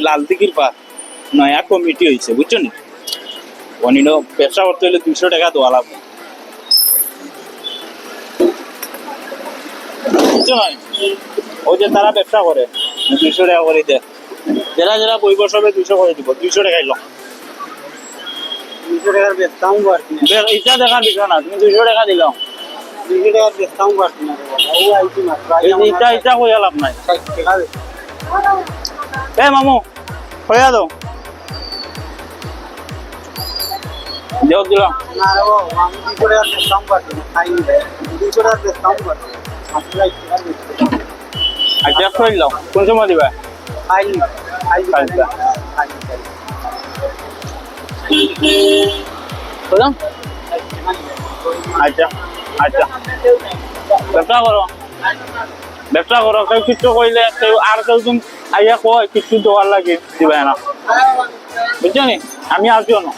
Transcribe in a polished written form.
লাল দিঘির পার নয়া কমিটি হয়েছে বুঝছো নি অনিল ব্যবসা করতে হলে 200 টাকা দেওয়া লাগবে বুঝছো না ওই যে তারা ব্যবসা করে 200 টাকা করে দেয় যারা যারা বই বসবে 200 করে দিব 200 টাকা এলো 200 টাকার বেচতাম পারছি না এটা দেখার বিষয় না তুমি 200 টাকা দিলাম 200 টাকার বেচতাম পারছি না ও আইছি মাত্র এটা হয়ে লাভ নাই 60 টাকা এ মামু হয়ে দাও দেও দিলাম না রে বাবা আমি 200 টাকার বেচতাম পারছি না খাইনি 200 টাকার বেচতাম পারছি আসলে টাকা বেচতে আচ্ছা কইলাম কোন সময় দিবা খাইনি আচ্ছা বললাম আচ্ছা আচ্ছা ব্যবসা করো কেউ কিছু কইলে কেউ আর কেউ তুমি আইয়া কয় কিছু দেওয়ার লাগে দিবে না বুঝছো নি আমি আসিও না